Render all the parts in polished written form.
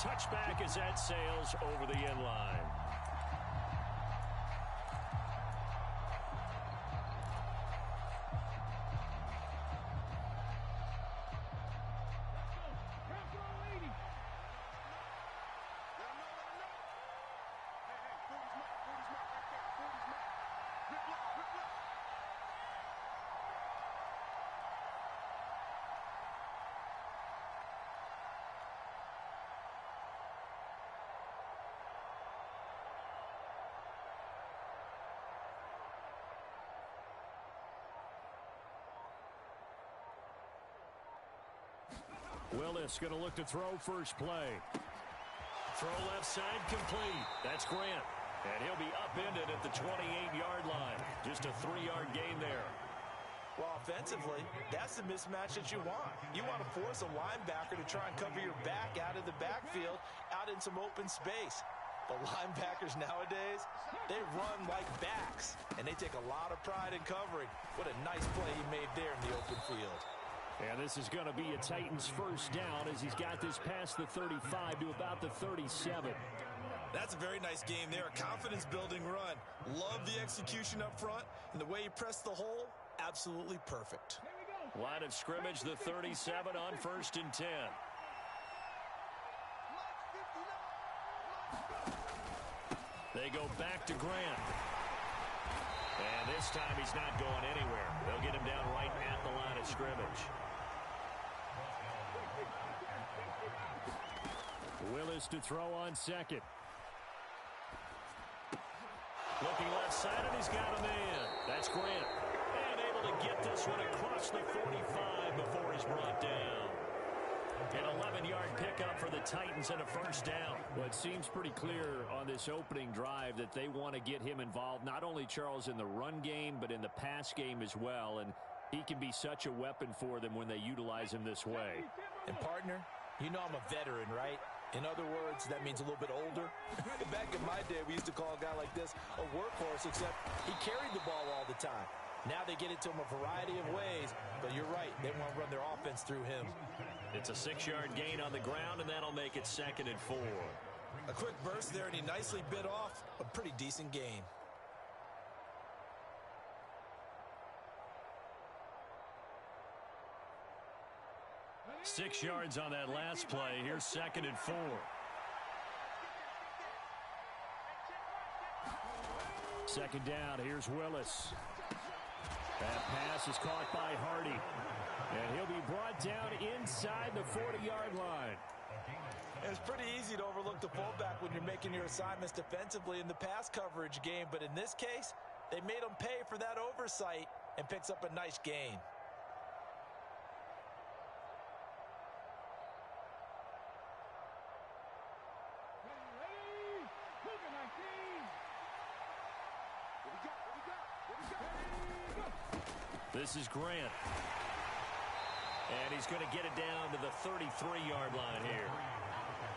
touchback as that sails over the end line. Willis going to look to throw first play. Throw left side complete. That's Grant. And he'll be upended at the 28-yard line. Just a 3-yard gain there. Well, offensively, that's the mismatch that you want. You want to force a linebacker to try and cover your back out of the backfield, out in some open space. But linebackers nowadays, they run like backs, and they take a lot of pride in covering. What a nice play he made there in the open field. And this is going to be a Titans first down as he's got this past the 35 to about the 37. That's a very nice game there. A confidence-building run. Love the execution up front, and the way he pressed the hole, absolutely perfect. Line of scrimmage, the 37 on 1st and 10. They go back to Grant. And this time he's not going anywhere. They'll get him down right at the line of scrimmage. Willis to throw on second. Looking left side, and he's got a man. That's Grant. And able to get this one across the 45 before he's brought down. An 11-yard pickup for the Titans and a first down. Well, it seems pretty clear on this opening drive that they want to get him involved, not only, Charles, in the run game, but in the pass game as well. And he can be such a weapon for them when they utilize him this way. And, partner, you know I'm a veteran, right? In other words, that means a little bit older. Back in my day, we used to call a guy like this a workhorse, except he carried the ball all the time. Now they get it to him a variety of ways, but you're right. They want to run their offense through him. It's a 6-yard gain on the ground, and that'll make it 2nd and 4. A quick burst there, and he nicely bit off a pretty decent gain. Six yards on that last play. Here's 2nd and 4. Second down. Here's Willis. That pass is caught by Hardy. And he'll be brought down inside the 40-yard line. It's pretty easy to overlook the fullback when you're making your assignments defensively in the pass coverage game. But in this case, they made him pay for that oversight and picks up a nice gain. This is Grant. And he's going to get it down to the 33-yard line here.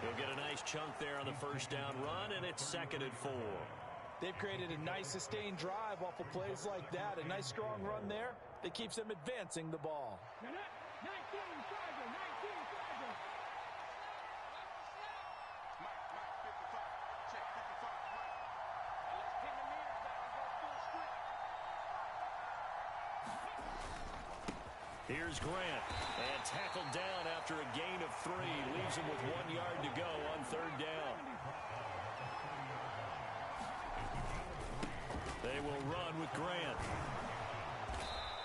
He'll get a nice chunk there on the first down run, and it's 2nd and 4. They've created a nice sustained drive off of plays like that. A nice strong run there that keeps them advancing the ball. Here's Grant, and tackled down after a gain of 3. Leaves him with 1 yard to go on 3rd down. They will run with Grant.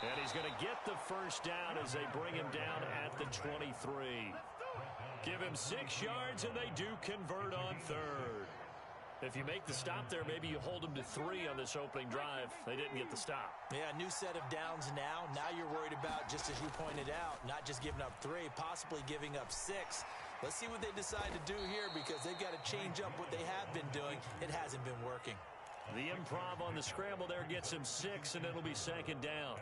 And he's going to get the first down as they bring him down at the 23. Give him 6 yards, and they do convert on 3rd. If you make the stop there, maybe you hold them to 3 on this opening drive. They didn't get the stop. Yeah, new set of downs now. Now you're worried about, just as you pointed out, not just giving up 3, possibly giving up 6. Let's see what they decide to do here, because they've got to change up what they have been doing. It hasn't been working. The improv on the scramble there gets him 6, and it'll be 2nd down.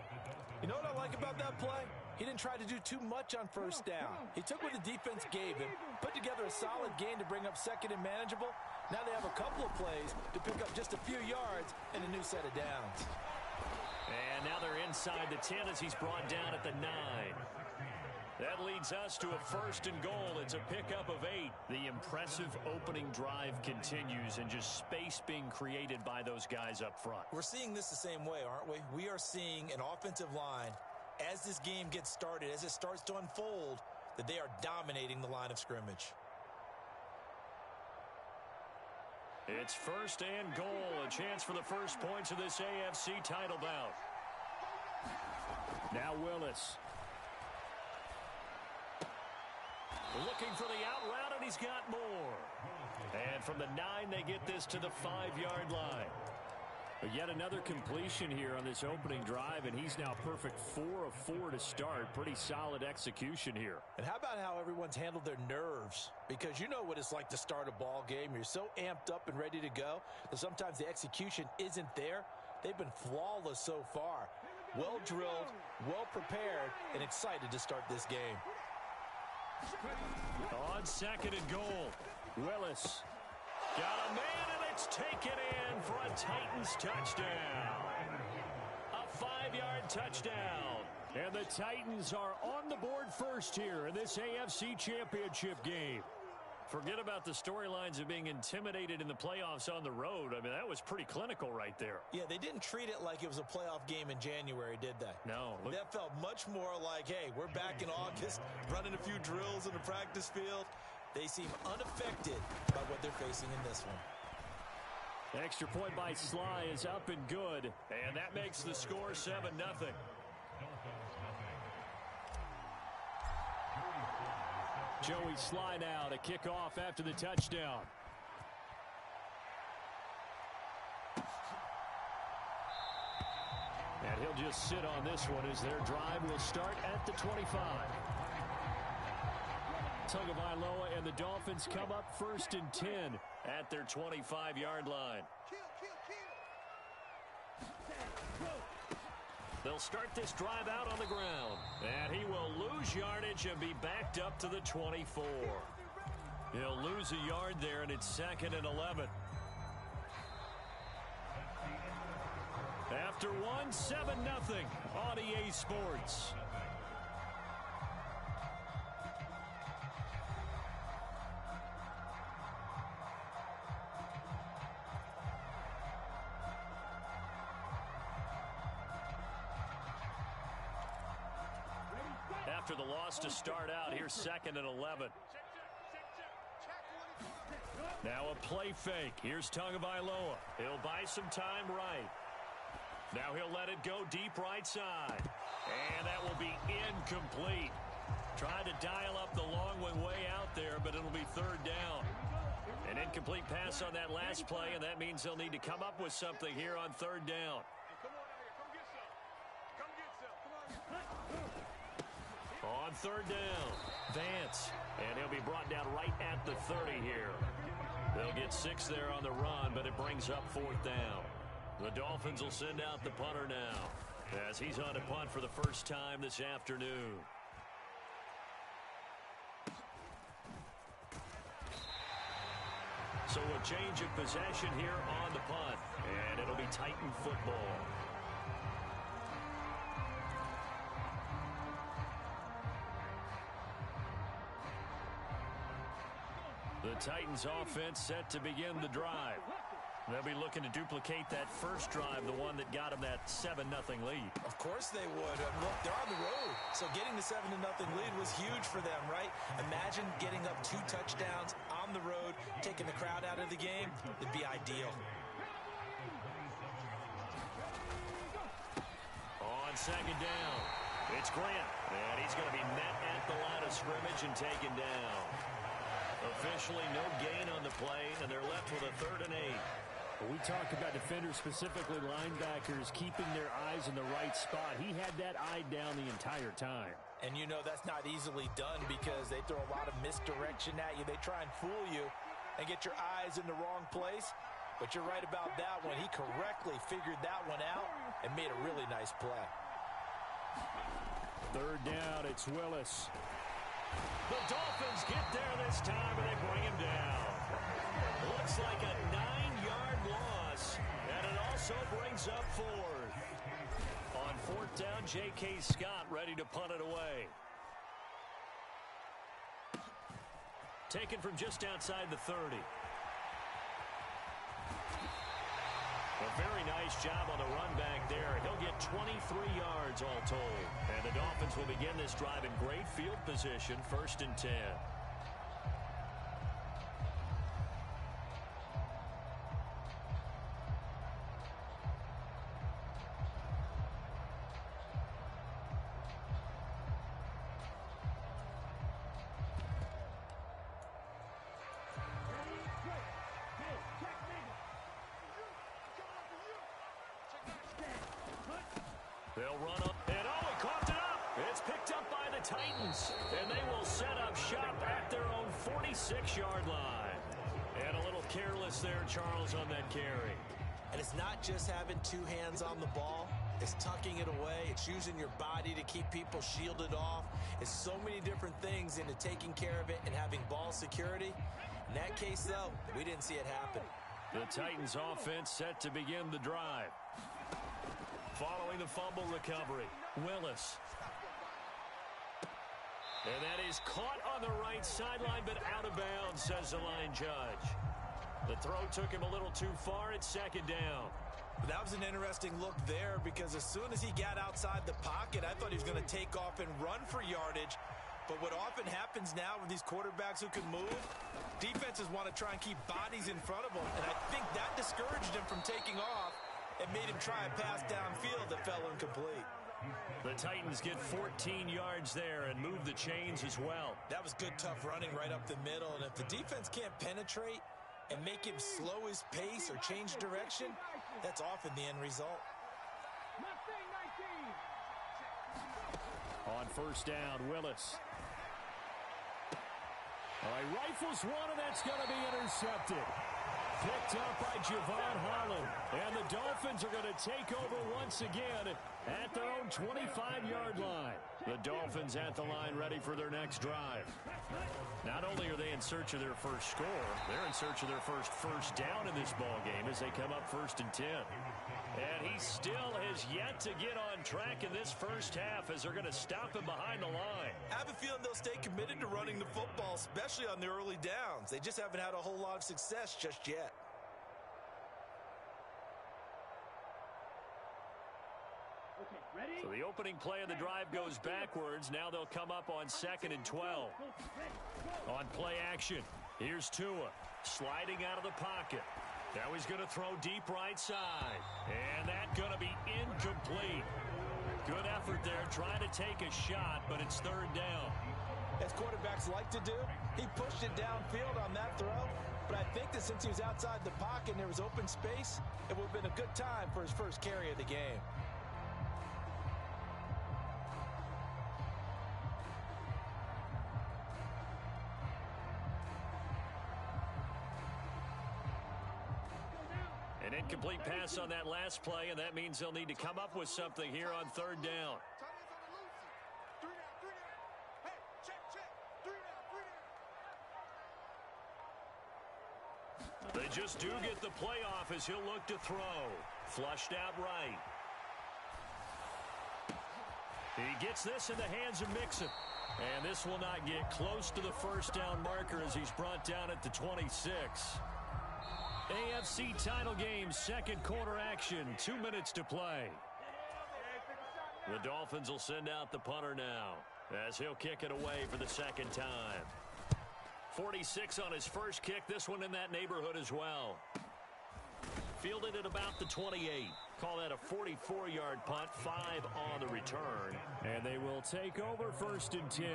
You know what I like about that play? He didn't try to do too much on first down. He took what the defense gave him, put together a solid gain to bring up 2nd and manageable. Now they have a couple of plays to pick up just a few yards and a new set of downs. And now they're inside the 10 as he's brought down at the 9. That leads us to a 1st and goal. It's a pickup of 8. The impressive impressive opening drive continues and just space being created by those guys up front. We're seeing this the same way, aren't we? We are seeing an offensive line, as this game gets started, as it starts to unfold, that they are dominating the line of scrimmage. It's first and goal, a chance for the first points of this AFC title bout. Now Willis. Looking for the out route, and he's got more. And from the 9, they get this to the 5-yard line. But yet another completion here on this opening drive, and he's now perfect 4 of 4 to start. Pretty solid execution here. And how about how everyone's handled their nerves? Because you know what it's like to start a ball game. You're so amped up and ready to go that sometimes the execution isn't there. They've been flawless so far. Well drilled, well prepared, and excited to start this game. On second and goal, Willis got a man, and it's taken in for a Titans touchdown. A 5-yard touchdown. And the Titans are on the board first here in this AFC Championship game. Forget about the storylines of being intimidated in the playoffs on the road. I mean, that was pretty clinical right there. Yeah, they didn't treat it like it was a playoff game in January, did they? No. That felt much more like, hey, we're back in August, running a few drills in the practice field. They seem unaffected by what they're facing in this one. Extra point by Sly is up and good, and that makes the score 7-0. Joey Sly now to kick off after the touchdown. And he'll just sit on this one as their drive will start at the 25. Tagovailoa and the Dolphins come up first and 10 at their 25-yard line. They'll start this drive out on the ground. And he will lose yardage and be backed up to the 24. He'll lose a yard there, and it's 2nd and 11. After one, 7-0 on EA Sports. After the loss to start out, here's 2nd and 11. Now a play fake. Here's Tagovailoa. He'll buy some time right. Now he'll let it go deep right side. And that will be incomplete. Trying to dial up the long one way out there, but it'll be 3rd down. An incomplete pass on that last play, and that means they'll need to come up with something here on 3rd down. On 3rd down, Vance. And he'll be brought down right at the 30 here. They'll get 6 there on the run, but it brings up 4th down. The Dolphins will send out the punter now, as he's on to punt for the first time this afternoon. So a change of possession here on the punt, and it'll be Titan football. The Titans offense set to begin the drive. They'll be looking to duplicate that first drive, the one that got them that 7-0 lead. Of course they would. Look, they're on the road, so getting the 7-0 lead was huge for them, right? Imagine getting up 2 touchdowns on the road, taking the crowd out of the game. It'd be ideal. On 2nd down, it's Grant, and he's going to be met at the line of scrimmage and taken down. Officially no gain on the play, and they're left with a 3rd and 8. We talk about defenders, specifically linebackers, keeping their eyes in the right spot. He had that eye down the entire time. And you know that's not easily done because they throw a lot of misdirection at you. They try and fool you and get your eyes in the wrong place. But you're right about that one. He correctly figured that one out and made a really nice play. 3rd down, it's Willis. The Dolphins get there this time, and they bring him down. Looks like a 9-yard loss, and it also brings up 4th. On 4th down, J.K. Scott ready to punt it away. taken from just outside the 30. A very nice job on the run back there. He'll get 23 yards all told. And the Dolphins will begin this drive in great field position, 1st and 10. They'll run up, and he coughed it up. It's picked up by the Titans, and they will set up shop at their own 46-yard line. And a little careless there, Charles, on that carry. And it's not just having two hands on the ball. It's tucking it away. It's using your body to keep people shielded off. It's so many different things into taking care of it and having ball security. In that case, though, we didn't see it happen. The Titans offense set to begin the drive. Following the fumble recovery, Willis. And that is caught on the right sideline, but out of bounds, says the line judge. The throw took him a little too far. It's 2nd down. That was an interesting look there because as soon as he got outside the pocket, I thought he was going to take off and run for yardage. But what often happens now with these quarterbacks who can move, defenses want to try and keep bodies in front of them. And I think that discouraged him from taking off and made him try a pass downfield that fell incomplete. The Titans get 14 yards there and move the chains as well. That was good, tough running right up the middle. And if the defense can't penetrate and make him slow his pace or change direction, that's often the end result. On 1st down, Willis. All right, rifles one, and that's going to be intercepted. Picked up by Javon Holland. And the Dolphins are going to take over once again at their own 25-yard line. The Dolphins at the line ready for their next drive. Not only are they in search of their first score, they're in search of their first down in this ball game as they come up 1st and 10. And he still has yet to get on track in this first half as they're going to stop him behind the line. I have a feeling they'll stay committed to running the football, especially on the early downs. They just haven't had a whole lot of success just yet. So the opening play of the drive goes backwards. Now they'll come up on 2nd and 12. On play action, here's Tua sliding out of the pocket. Now he's going to throw deep right side. And that's going to be incomplete. Good effort there trying to take a shot, but it's 3rd down. As quarterbacks like to do, he pushed it downfield on that throw. But I think that since he was outside the pocket and there was open space, it would have been a good time for his first carry of the game. An incomplete pass on that last play, and that means they'll need to come up with something here on 3rd down. They just do get the playoff as he'll look to throw. Flushed out right. He gets this in the hands of Mixon. And this will not get close to the 1st down marker as he's brought down at the 26. AFC title game, 2nd quarter action, 2 minutes to play. The Dolphins will send out the punter now as he'll kick it away for the 2nd time. 46 on his first kick, this one in that neighborhood as well. Fielded at about the 28. Call that a 44-yard punt, 5 on the return. And they will take over 1st and 10.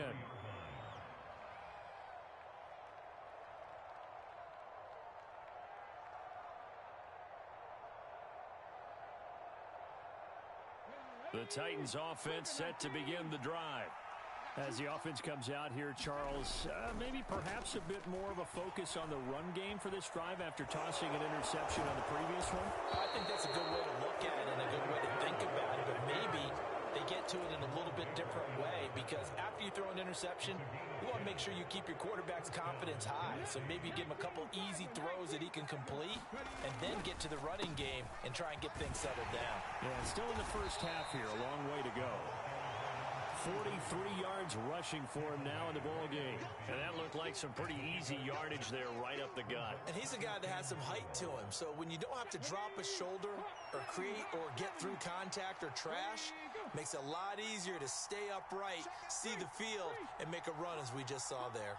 The Titans offense set to begin the drive. As the offense comes out here, Charles, maybe perhaps a bit more of a focus on the run game for this drive after tossing an interception on the previous one? I think that's a good way to look at it and a good way to think about it, but maybe they get to it in a little bit different way because after you throw an interception, you want to make sure you keep your quarterback's confidence high. So maybe you give him a couple easy throws that he can complete and then get to the running game and try and get things settled down. Yeah, still in the first half here, a long way to go. 43 yards rushing for him now in the ball game. And that looked like some pretty easy yardage there right up the gut. And he's a guy that has some height to him. So when you don't have to drop a shoulder or create or get through contact or trash, makes it a lot easier to stay upright, see the field, and make a run as we just saw there.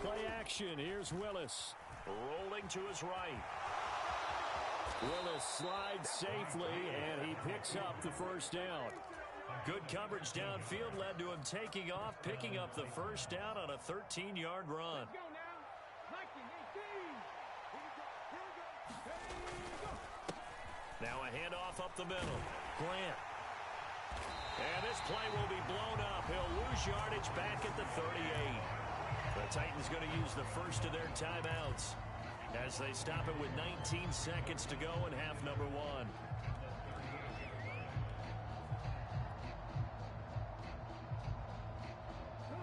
Play action. Here's Willis. Rolling to his right. Willis slides safely, and he picks up the first down. Good coverage downfield led to him taking off, picking up the first down on a 13-yard run. Now a handoff up the middle. Grant. And this play will be blown up. He'll lose yardage back at the 38. The Titans going to use the first of their timeouts as they stop it with 19 seconds to go in half number one.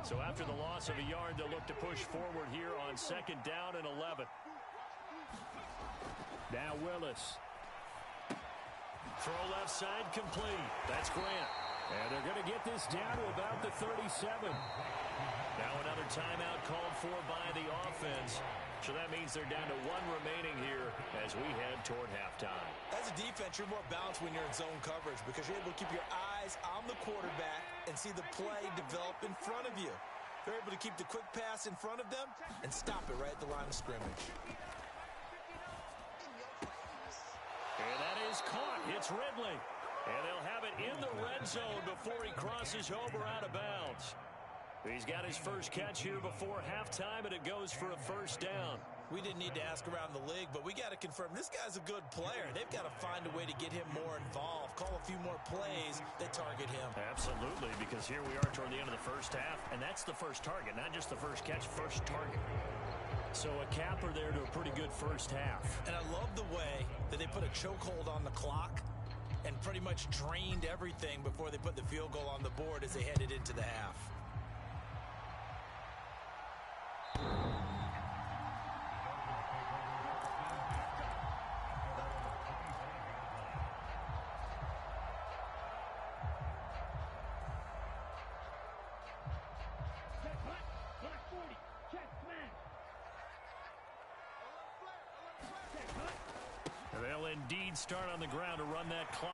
So after the loss of a yard, they'll look to push forward here on second down and 11. Now Willis. Throw left side complete. That's Grant. And they're going to get this down to about the 37. Now another timeout called for by the offense. So that means they're down to one remaining here as we head toward halftime. As a defense, you're more balanced when you're in zone coverage because you're able to keep your eyes on the quarterback and see the play develop in front of you. They're able to keep the quick pass in front of them and stop it right at the line of scrimmage. And that is caught. It's Ridley. And they'll have it in the red zone before he crosses over out of bounds. He's got his first catch here before halftime, and it goes for a first down. We didn't need to ask around the league, but we got to confirm this guy's a good player. They've got to find a way to get him more involved, call a few more plays that target him. Absolutely, because here we are toward the end of the first half, and that's the first target, not just the first catch, first target. So a capper there to a pretty good first half. And I love the way that they put a chokehold on the clock and pretty much drained everything before they put the field goal on the board as they headed into the half. They'll indeed start on the ground to run that clock.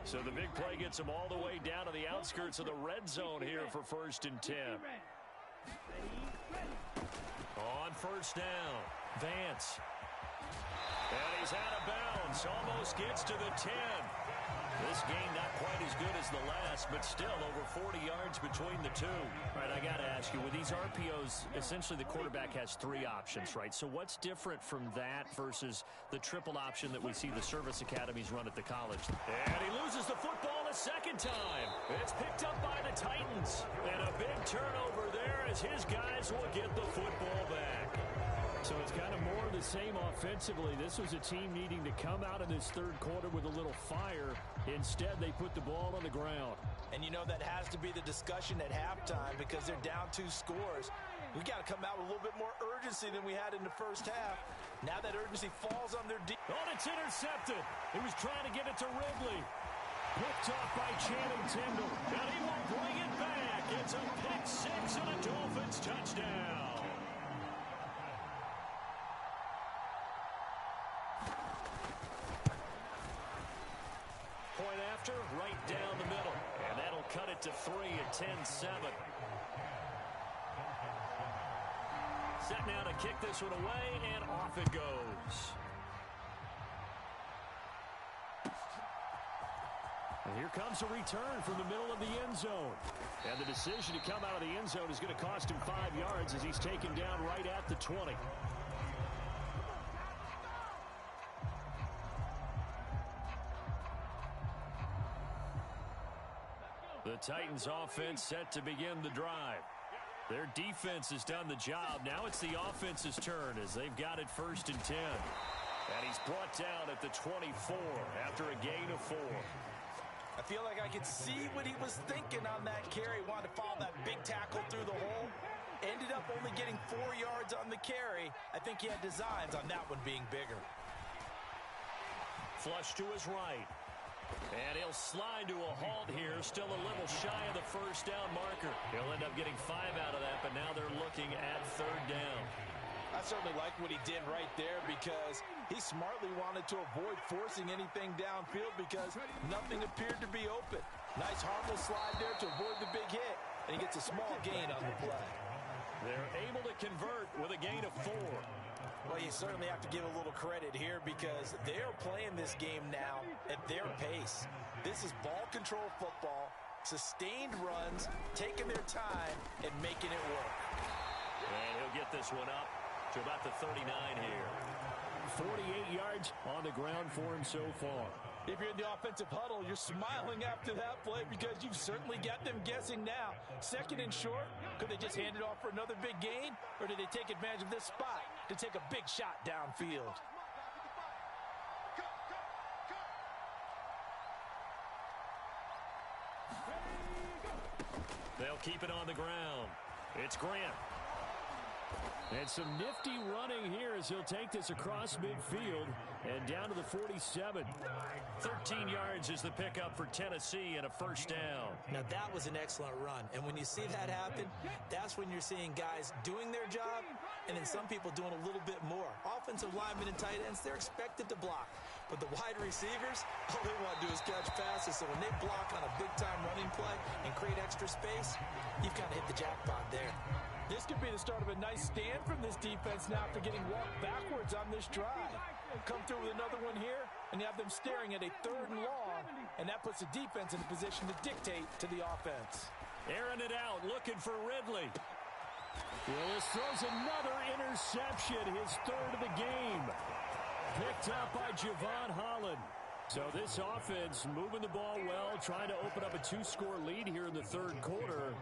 So the big play gets them all the way down to the outskirts of the red zone here for 1st and 10. On 1st down, Vance. And he's out of bounds. Almost gets to the 10. This game not quite as good as the last, but still over 40 yards between the two. All right, I got to ask you, with these RPOs, essentially the quarterback has 3 options, right? So what's different from that versus the triple option that we see the service academies run at the college? And he loses the football a second time. It's picked up by the Titans. And a big turnover there as his guys will get the football back. So it's kind of more of the same offensively. This was a team needing to come out in this third quarter with a little fire. Instead, they put the ball on the ground. And you know that has to be the discussion at halftime because they're down 2 scores. We got to come out with a little bit more urgency than we had in the first half. Now that urgency falls on their defense. Oh, it's intercepted. He was trying to get it to Ridley. Picked off by Channing Tindall. And he will bring it back. It's a pick 6 and a Dolphins touchdown. Point after, right down the middle. And that'll cut it to 3 at 10-7. Set now to kick this one away, and off it goes. And here comes a return from the middle of the end zone. And the decision to come out of the end zone is going to cost him 5 yards as he's taken down right at the 20. The Titans offense set to begin the drive. Their defense has done the job. Now it's the offense's turn as they've got it 1st and 10. And he's brought down at the 24 after a gain of 4. I feel like I could see what he was thinking on that carry. Wanted to follow that big tackle through the hole. Ended up only getting 4 yards on the carry. I think he had designs on that one being bigger. Flush to his right. And he'll slide to a halt here. Still a little shy of the 1st down marker. He'll end up getting 5 out of that, but now they're looking at 3rd down. I certainly like what he did right there because he smartly wanted to avoid forcing anything downfield because nothing appeared to be open. Nice harmless slide there to avoid the big hit, and he gets a small gain on the play. They're able to convert with a gain of 4. Well, you certainly have to give a little credit here because they're playing this game now at their pace. This is ball control football, sustained runs, taking their time, and making it work. And he'll get this one up to about the 39 here. 48 yards on the ground for him so far. If you're in the offensive huddle, you're smiling after that play because you've certainly got them guessing now. 2nd and short, could they just hand it off for another big gain? Or did they take advantage of this spot to take a big shot downfield? They'll keep it on the ground. It's Grant. And some nifty running here as he'll take this across midfield and down to the 47. 13 yards is the pickup for Tennessee and a 1st down. Now that was an excellent run. And when you see that happen, that's when you're seeing guys doing their job and then some people doing a little bit more. Offensive linemen and tight ends, they're expected to block. But the wide receivers, all they want to do is catch passes. So when they block on a big-time running play and create extra space, you've kind of hit the jackpot there. This could be the start of a nice stand from this defense now after getting walked backwards on this drive. Come through with another one here, and you have them staring at a 3rd and long, and that puts the defense in a position to dictate to the offense. Airing it out, looking for Ridley. Willis throws another interception, his 3rd of the game. Picked up by Javon Holland. So this offense moving the ball well, trying to open up a 2-score lead here in the 3rd quarter.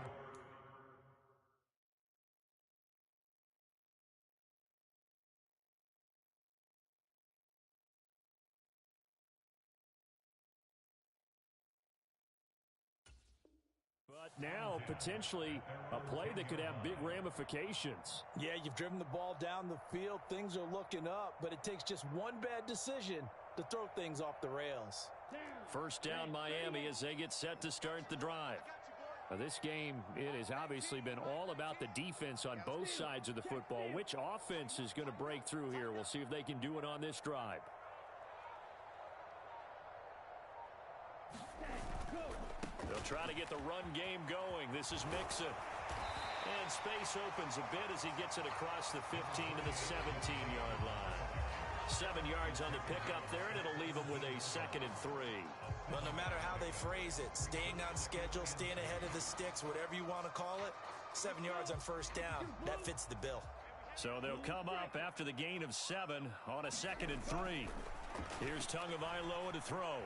But now, potentially, a play that could have big ramifications. Yeah, you've driven the ball down the field. Things are looking up, but it takes just one bad decision to throw things off the rails. 1st down Miami as they get set to start the drive. Now, this game, it has obviously been all about the defense on both sides of the football. Which offense is going to break through here? We'll see if they can do it on this drive. They'll try to get the run game going. This is Mixon. And space opens a bit as he gets it across the 15 to the 17-yard line. 7 yards on the pickup there, and it'll leave him with a 2nd and 3. Well, no matter how they phrase it, staying on schedule, staying ahead of the sticks, whatever you want to call it, 7 yards on first down, that fits the bill. So they'll come up after the gain of 7 on a 2nd and 3. Here's Tagovailoa to throw.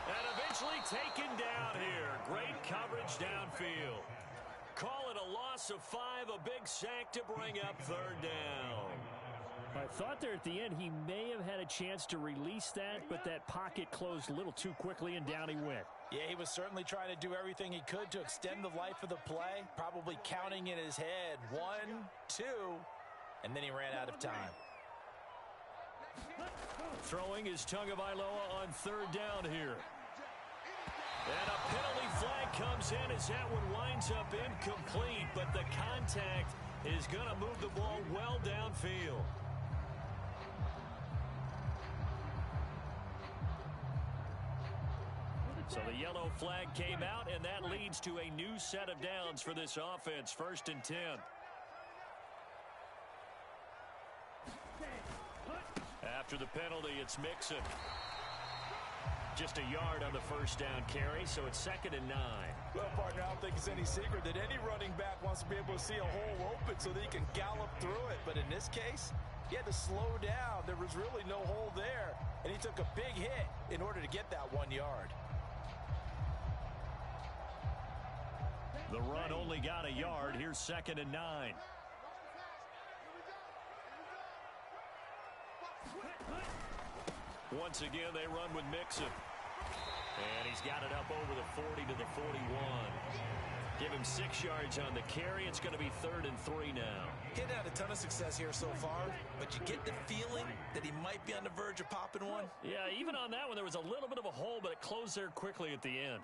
And eventually taken down here. Great coverage downfield. Call it a loss of 5, a big sack to bring up 3rd down. I thought there at the end he may have had a chance to release that, but that pocket closed a little too quickly, and down he went. Yeah, he was certainly trying to do everything he could to extend the life of the play, probably counting in his head 1, 2, and then he ran out of time. Throwing is Tagovailoa on 3rd down here. And a penalty flag comes in as that one winds up incomplete, but the contact is going to move the ball well downfield. So the yellow flag came out, and that leads to a new set of downs for this offense. 1st and 10. After the penalty, it's Mixon. Just a yard on the 1st down carry, so it's 2nd and 9. Well, partner, I don't think it's any secret that any running back wants to be able to see a hole open so that he can gallop through it. But in this case, he had to slow down. There was really no hole there, and he took a big hit in order to get that 1 yard. The run only got a yard. Here's 2nd and 9. Once again, they run with Mixon. And he's got it up over the 40 to the 41. Give him 6 yards on the carry. It's going to be 3rd and 3 now. He's had a ton of success here so far, but you get the feeling that he might be on the verge of popping one. Yeah, even on that one, there was a little bit of a hole, but it closed there quickly at the end.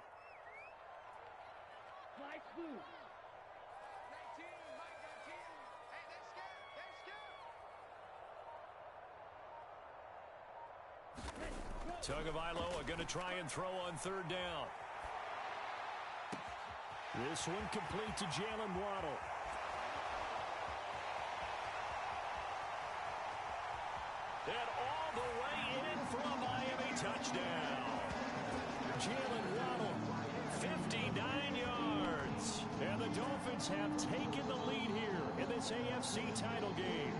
Tagovailoa going to try and throw on 3rd down. This one complete to Jalen Waddle. And all the way in for a Miami touchdown. Jalen Waddle, 59 yards. And the Dolphins have taken the lead here in this AFC title game.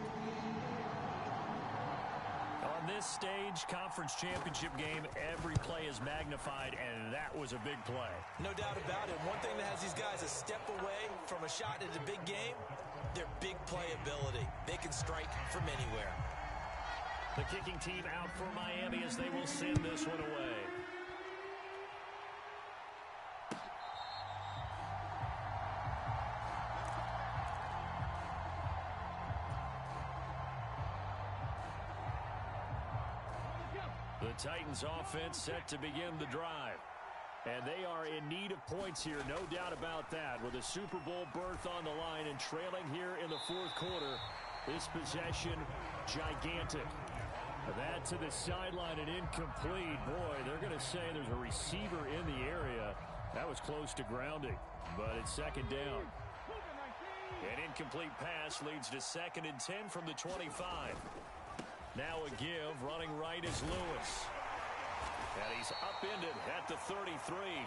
On this stage, conference championship game, every play is magnified, and that was a big play. No doubt about it. One thing that has these guys a step away from a shot at a big game, their big play ability. They can strike from anywhere. The kicking team out for Miami as they will send this one away. The Titans offense set to begin the drive. And they are in need of points here, no doubt about that. With a Super Bowl berth on the line and trailing here in the 4th quarter, this possession gigantic. That to the sideline and incomplete. Boy, they're going to say there's a receiver in the area. That was close to grounding, but it's 2nd down. An incomplete pass leads to 2nd and 10 from the 25. Now a give, running right is Lewis. And he's upended at the 33,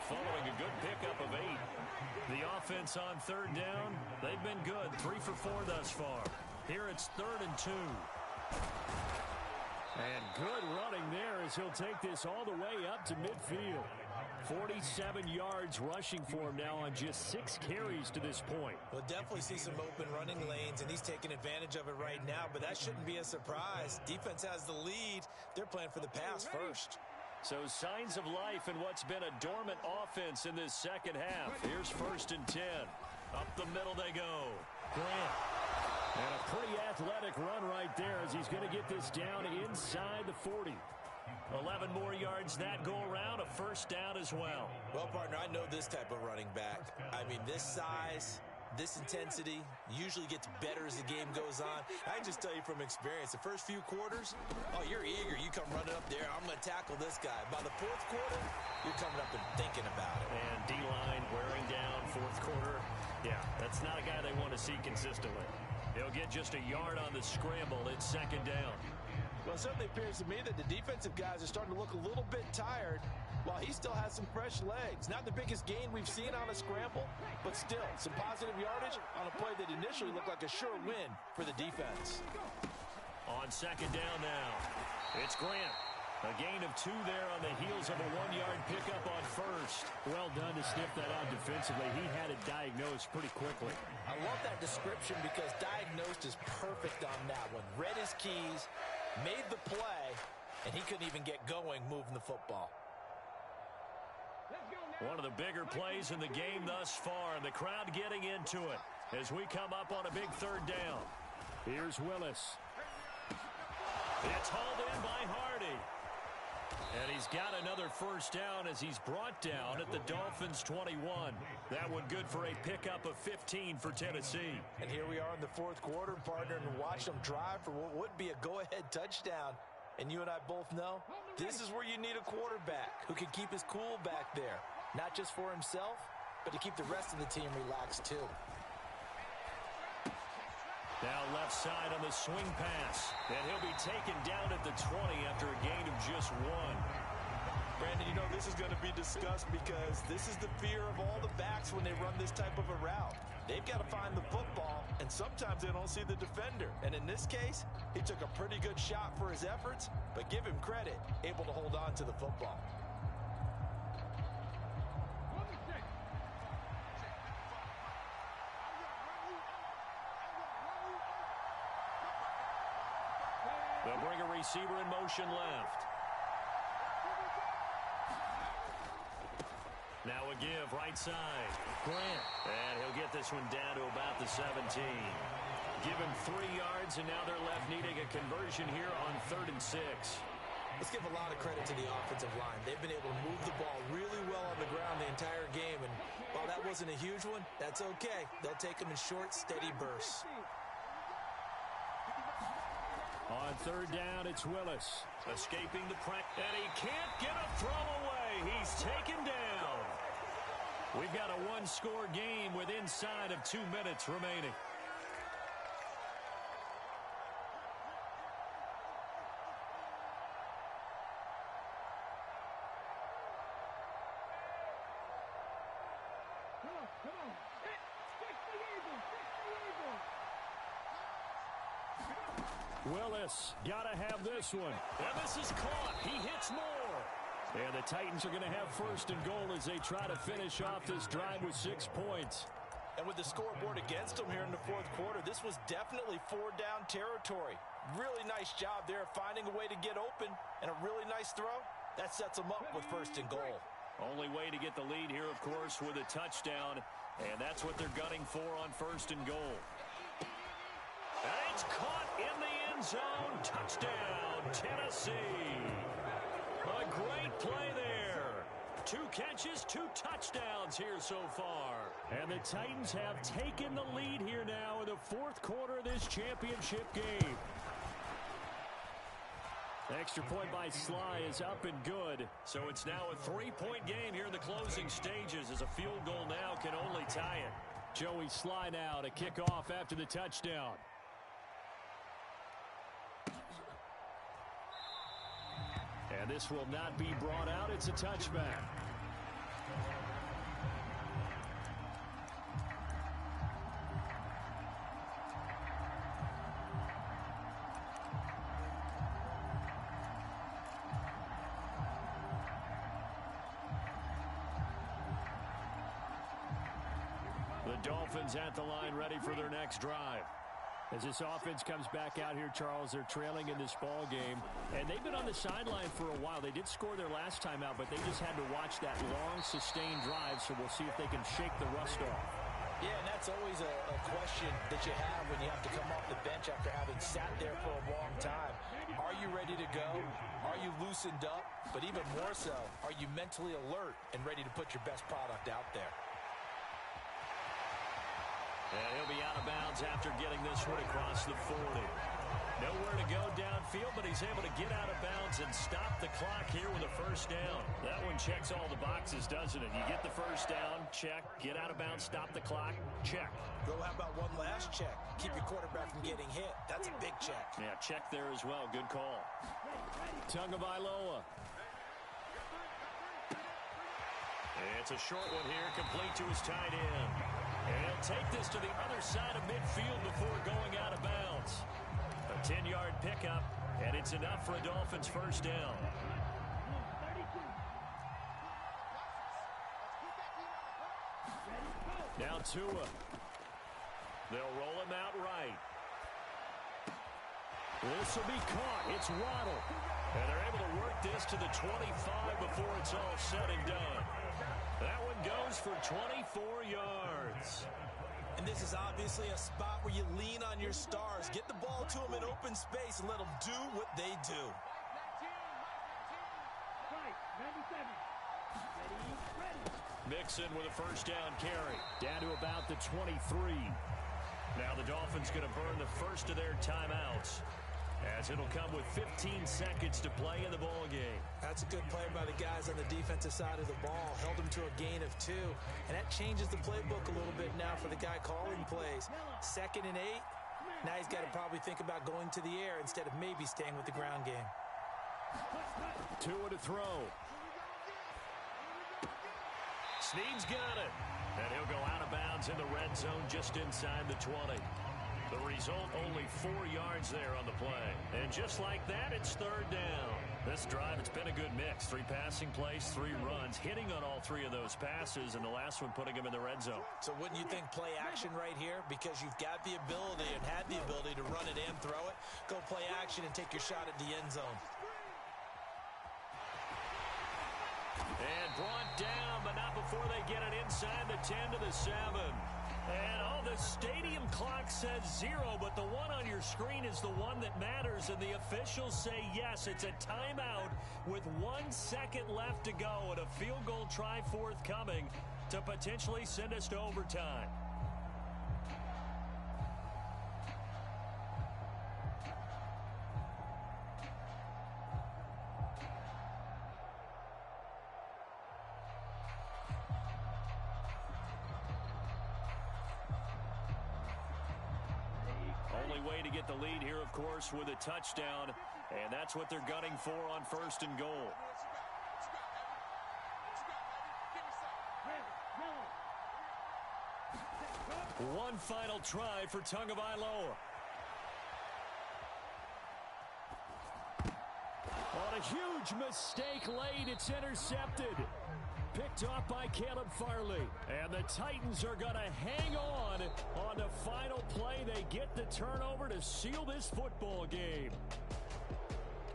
following a good pickup of 8. The offense on 3rd down, they've been good, 3 for 4 thus far. Here it's 3rd and 2. And good running there as he'll take this all the way up to midfield. 47 yards rushing for him now on just 6 carries to this point. We'll definitely see some open running lanes, and he's taking advantage of it right now, but that shouldn't be a surprise. Defense has the lead. They're playing for the pass first. So signs of life in what's been a dormant offense in this 2nd half. Here's 1st and 10. Up the middle they go. Grant. And a pretty athletic run right there as he's going to get this down inside the 40. 11 more yards that go around, a 1st down as well. Well, partner, I know this type of running back. I mean, this size, this intensity usually gets better as the game goes on. I can just tell you from experience, the first few quarters, oh, you're eager. You come running up there, I'm going to tackle this guy. By the fourth quarter, you're coming up and thinking about it. And D-line wearing down fourth quarter. Yeah, that's not a guy they want to see consistently. They'll get just a yard on the scramble. It's second down. Well, it certainly appears to me that the defensive guys are starting to look a little bit tired while he still has some fresh legs. Not the biggest gain we've seen on a scramble, but still some positive yardage on a play that initially looked like a sure win for the defense. On second down now, it's Grant. A gain of 2 there on the heels of a 1-yard pickup on first. Well done to sniff that out defensively. He had it diagnosed pretty quickly. I love that description because diagnosed is perfect on that one. Read his keys, made the play, and he couldn't even get going moving the football. One of the bigger plays in the game thus far, and the crowd getting into it as we come up on a big third down. Here's Willis. It's hauled in by Hardy. And he's got another first down as he's brought down at the Dolphins' 21. That one good for a pickup of 15 for Tennessee. And here we are in the fourth quarter, partner, and watch them drive for what would be a go-ahead touchdown. And you and I both know this is where you need a quarterback who can keep his cool back there. Not just for himself, but to keep the rest of the team relaxed too. Now left side on the swing pass. And he'll be taken down at the 20 after a gain of just 1. Brandon, you know this is going to be discussed because this is the fear of all the backs when they run this type of a route. They've got to find the football, and sometimes they don't see the defender. And in this case, he took a pretty good shot for his efforts, but give him credit, able to hold on to the football. They'll bring a receiver in motion left. Now a give right side. Grant. And he'll get this one down to about the 17. Give him 3 yards, and now they're left needing a conversion here on 3rd and 6. Let's give a lot of credit to the offensive line. They've been able to move the ball really well on the ground the entire game. And while that wasn't a huge one, that's okay. They'll take them in short, steady bursts. On 3rd down, it's Willis. Escaping the press. And he can't get a throw away. He's taken down. We've got a 1-score game with inside of 2 minutes remaining. Willis, gotta have this one. And this is caught. He hits more. And the Titans are going to have 1st and goal as they try to finish off this drive with 6 points. And with the scoreboard against them here in the fourth quarter, this was definitely 4-down territory. Really nice job there finding a way to get open, and a really nice throw. That sets them up with 1st and goal. Only way to get the lead here, of course, with a touchdown. And that's what they're gunning for on 1st and goal. And it's caught in the end zone. Touchdown, Tennessee. A great play there. 2 catches, 2 touchdowns here so far. And the Titans have taken the lead here now in the fourth quarter of this championship game. Extra point by Sly is up and good. So it's now a 3-point game here in the closing stages as a field goal now can only tie it. Joey Sly now to kick off after the touchdown. And this will not be brought out. It's a touchback. The Dolphins at the line ready for their next drive. As this offense comes back out here, Charles, they're trailing in this ball game. And they've been on the sideline for a while. They did score their last time out, but they just had to watch that long, sustained drive, so we'll see if they can shake the rust off. Yeah, and that's always a question that you have when you have to come off the bench after having sat there for a long time. Are you ready to go? Are you loosened up? But even more so, are you mentally alert and ready to put your best product out there? And he'll be out of bounds after getting this one across the 40. Nowhere to go downfield, but he's able to get out of bounds and stop the clock here with a first down. That one checks all the boxes, doesn't it? You get the first down, check. Get out of bounds, stop the clock, check. Go, how about one last check? Keep your quarterback from getting hit. That's a big check. Yeah, check there as well. Good call. Tagovailoa. It's a short one here, complete to his tight end. And he'll take this to the other side of midfield before going out of bounds. A 10-yard pickup, and it's enough for a Dolphins first down. Now Tua. They'll roll him out right. This will be caught. It's Waddle. And they're able to work this to the 25 before it's all said and done. That one goes for 24 yards. And this is obviously a spot where you lean on your stars. Get the ball to them in open space and let them do what they do. Mixon with a first down carry. Down to about the 23. Now the Dolphins going to burn the first of their timeouts, as it'll come with 15 seconds to play in the ball game. That's a good play by the guys on the defensive side of the ball. Held them to a gain of 2. And that changes the playbook a little bit now for the guy calling plays. 2nd and 8. Now he's got to probably think about going to the air instead of maybe staying with the ground game. Tua to throw. Snead's got it. And he'll go out of bounds in the red zone just inside the 20. The result, only 4 yards there on the play. And just like that, it's third down. This drive, it's been a good mix. 3 passing plays, 3 runs, hitting on all 3 of those passes, and the last one putting him in the red zone. So wouldn't you think play action right here? Because you've got the ability and had the ability to run it and throw it. Go play action and take your shot at the end zone. And brought down, but not before they get it inside the 10 to the 7. And the stadium clock says 0, but the one on your screen is the one that matters, and the officials say yes, it's a timeout with 1 second left to go and a field goal try forthcoming to potentially send us to overtime. Way to get the lead here, of course, with a touchdown, and that's what they're gunning for on 1st and goal. One final try for Tagovailoa. On a huge mistake late, it's intercepted. Picked off by Caleb Farley. And the Titans are going to hang on the final play. They get the turnover to seal this football game.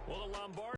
Well, the Lombardi